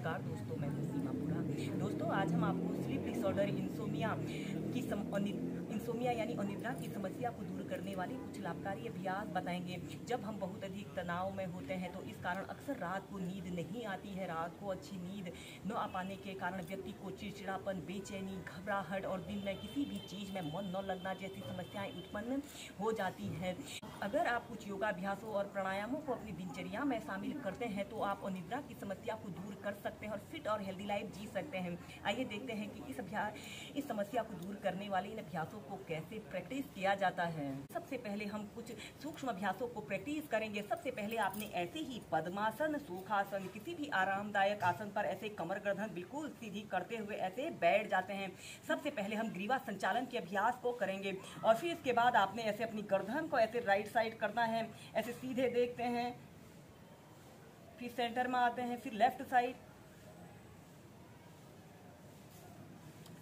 नमस्कार दोस्तों, मैं हूं सीमापुरा। दोस्तों, आज हम आपको स्लीप डिसऑर्डर इंसोमिया यानी अनिद्रा की समस्या को दूर करने वाले कुछ लाभकारी अभ्यास बताएंगे। जब हम बहुत अधिक तनाव में होते हैं तो इस कारण अक्सर रात को नींद नहीं आती है। रात को अच्छी नींद न आ पाने के कारण व्यक्ति को चिड़चिड़ापन, बेचैनी, घबराहट और दिन में किसी भी चीज़ में मन न लगना जैसी समस्याएं उत्पन्न हो जाती हैं। अगर आप कुछ योगाभ्यासों और प्राणायामों को अपनी दिनचर्या में शामिल करते हैं तो आप अनिद्रा की समस्या को दूर कर सकते हैं और फिट और हेल्दी लाइफ जी सकते हैं। आइए देखते हैं कि इस समस्या को दूर करने वाले इन अभ्यासों को कैसे प्रैक्टिस किया जाता है। सबसे पहले हम कुछ सूक्ष्म अभ्यासों को प्रैक्टिस करेंगे। सबसे पहले आपने ऐसे ही पद्मासन, सुखासन, किसी भी आरामदायक आसन पर ऐसे कमर गर्दन बिल्कुल सीधी करते हुए ऐसे बैठ जाते हैं। सबसे पहले हम ग्रीवा संचालन के अभ्यास को करेंगे और फिर इसके बाद आपने ऐसे अपनी गर्दन को ऐसे राइट साइड करना है। ऐसे सीधे देखते हैं, फिर सेंटर में आते हैं, फिर लेफ्ट साइड,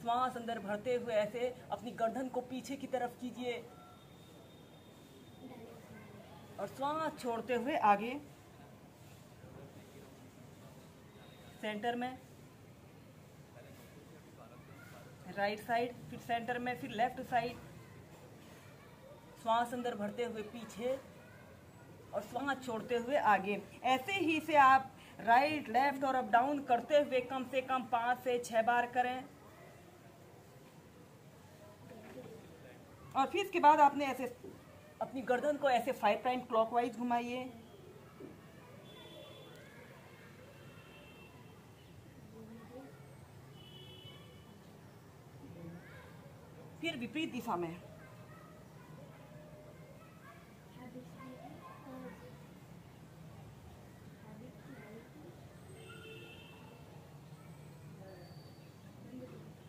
श्वास अंदर भरते हुए ऐसे अपनी गर्दन को पीछे की तरफ कीजिए और श्वास छोड़ते हुए आगे, सेंटर में, राइट साइड, फिर सेंटर में, फिर लेफ्ट साइड, श्वास अंदर भरते हुए पीछे और श्वास छोड़ते हुए आगे। ऐसे ही से आप राइट, लेफ्ट और अप डाउन करते हुए कम से कम 5 से 6 बार करें। और फिर इसके बाद आपने ऐसे अपनी गर्दन को ऐसे 5 टाइम क्लॉकवाइज घुमाइए। फिर विपरीत दिशा में।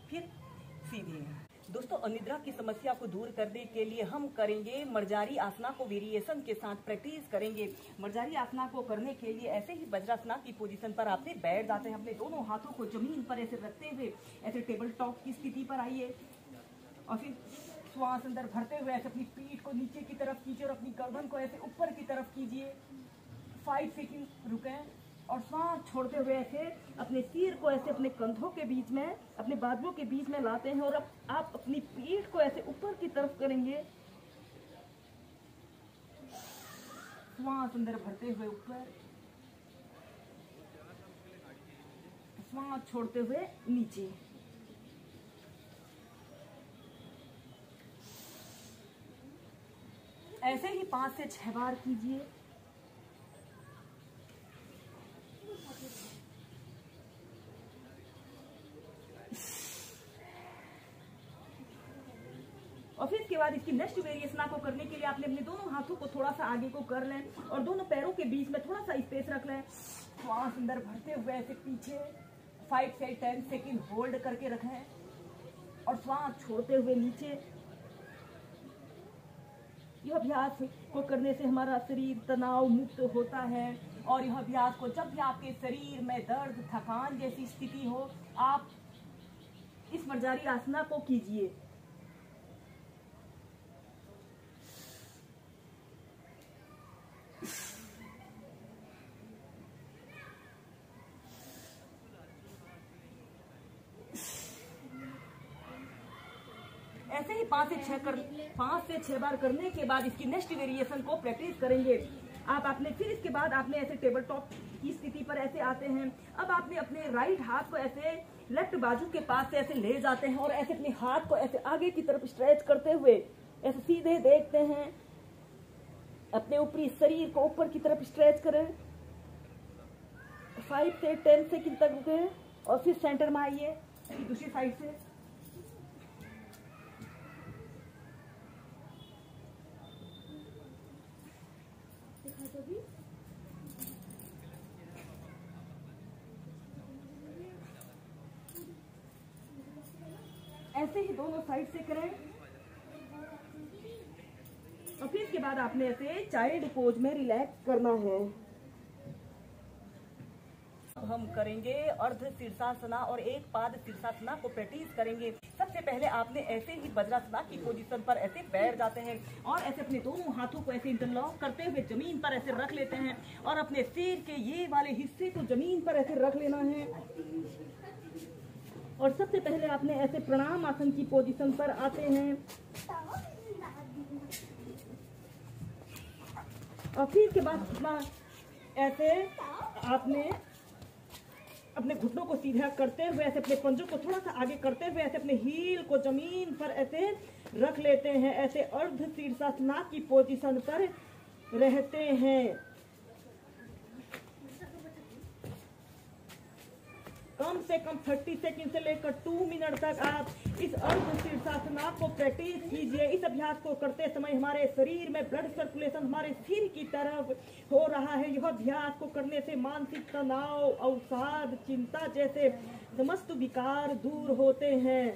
फिर सीधे। दोस्तों, अनिद्रा की समस्या को दूर करने के लिए हम करेंगे मर्जारी आसना को वेरिएशन के साथ प्रैक्टिस करेंगे। मर्जारी आसना को करने के लिए ऐसे ही वज्रासना की पोजीशन पर आपने बैठ जाते हैं। अपने दोनों हाथों को जमीन पर ऐसे रखते हुए ऐसे टेबल टॉप की स्थिति पर आइए और फिर श्वास अंदर भरते हुए ऐसे अपनी पीठ को नीचे की तरफ कीजिए और अपनी गर्दन को ऐसे ऊपर की तरफ कीजिए। 5 सेकंड रुकें और श्वास छोड़ते हुए ऐसे अपने सिर को ऐसे अपने कंधों के बीच में, अपने बाजुओं के बीच में लाते हैं और अब आप अपनी पीठ को ऐसे ऊपर की तरफ करेंगे। श्वास अंदर भरते हुए ऊपर, श्वास छोड़ते हुए नीचे। ऐसे ही 5 से 6 बार कीजिए। और फिर इसके बाद इसकी नेक्स्ट वेरिएशन को करने के लिए आपने अपने दोनों हाथों को थोड़ा सा आगे को कर लें और दोनों पैरों के बीच में थोड़ा सा स्पेस रख लें। श्वास अंदर भरते हुए ऐसे पीछे 5 से 10 सेकंड होल्ड करके रखें और श्वास छोड़ते हुए नीचे। यह अभ्यास को करने से हमारा शरीर तनाव मुक्त होता है और यह अभ्यास को जब भी आपके शरीर में दर्द, थकान जैसी स्थिति हो, आप इस मर्जारी आसना को कीजिए। ऐसे ही 5 से 6 बार करने के बाद इसकी नेक्स्ट वेरिएशन को प्रैक्टिस करेंगे। आपने फिर इसके बाद आपने ऐसे टेबल टॉप की स्थिति पर ऐसे आते हैं। अब आपने अपने राइट हाथ को ऐसे लेफ्ट बाजू के पास से ऐसे ले जाते हैं और ऐसे अपने हाथ को ऐसे आगे की तरफ स्ट्रेच करते हुए ऐसे सीधे देखते हैं। अपने ऊपरी शरीर को ऊपर की तरफ स्ट्रेच करें। 5 से 10 सेकंड तक रुके और फिर सेंटर में आइए दूसरी साइड से। ऐसे ही दोनों साइड से करें और फिर इसके बाद आपने ऐसे चाइल्ड पोज में रिलैक्स करना है। हम करेंगे अर्ध शीर्षासना और एक पाद शीर्षासना को प्रैक्टिस करेंगे। सबसे पहले आपने ऐसे ही वज्रासना की पोजीशन पर ऐसे बैठ जाते हैं और ऐसे अपने दोनों हाथों को ऐसे इंटरलॉक करते हुए जमीन पर ऐसे रख लेते हैं और अपने सिर के ये वाले हिस्से को जमीन पर ऐसे रख लेना है। और सबसे पहले आपने ऐसे प्रणाम आसन की पोजीशन पर आते हैं और फिर के बाद ऐसे आपने अपने घुटनों को सीधा करते हुए ऐसे अपने पंजों को थोड़ा सा आगे करते हुए ऐसे अपने हील को जमीन पर ऐसे रख लेते हैं। ऐसे अर्ध शीर्षासना की पोजीशन पर रहते हैं। कम से कम 30 सेकंड से लेकर 2 मिनट तक आप इस अर्ध शीर्षासना को प्रैक्टिस कीजिए। इस अभ्यास को करते समय हमारे शरीर में ब्लड सर्कुलेशन हमारे सिर की तरफ हो रहा है। यह अभ्यास को करने से मानसिक तनाव, अवसाद, चिंता जैसे समस्त विकार दूर होते हैं।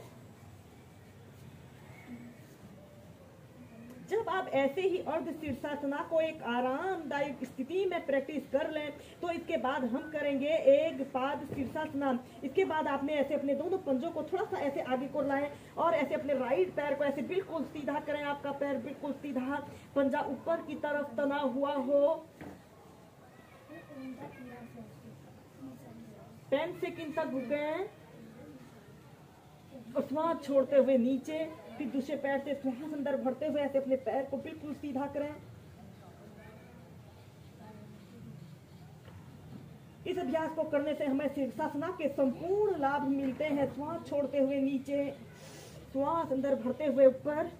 जब आप ऐसे ही अर्ध शीर्षासना को एक आरामदायक स्थिति में प्रैक्टिस कर लें तो इसके बाद हम करेंगे एक पाद शीर्षासना। इसके बाद आपने ऐसे अपने दोनों पंजों को थोड़ा सा ऐसे आगे को लाएं और ऐसे अपने राइट पैर को ऐसे बिल्कुल सीधा करें। आपका पैर बिल्कुल सीधा, पंजा ऊपर की तरफ तना हुआ हो। 10 सेकंड तक रुकें और श्वास छोड़ते हुए नीचे, फिर दूसरे पैर से श्वास अंदर भरते हुए ऐसे अपने पैर को बिल्कुल सीधा करें। इस अभ्यास को करने से हमें शीर्षासना के संपूर्ण लाभ मिलते हैं। श्वास छोड़ते हुए नीचे, श्वास अंदर भरते हुए ऊपर,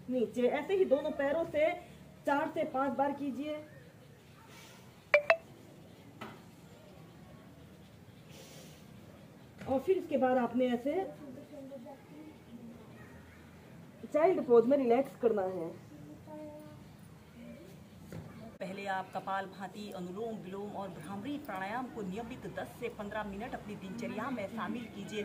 नीचे। ऐसे ही दोनों पैरों से 4 से 5 बार कीजिए। और फिर इसके बाद आपने ऐसे चाइल्ड पोज में रिलैक्स करना है। पहले आप कपालभाति, अनुलोम विलोम और भ्रामरी प्राणायाम को नियमित 10 से 15 मिनट अपनी दिनचर्या में शामिल कीजिए।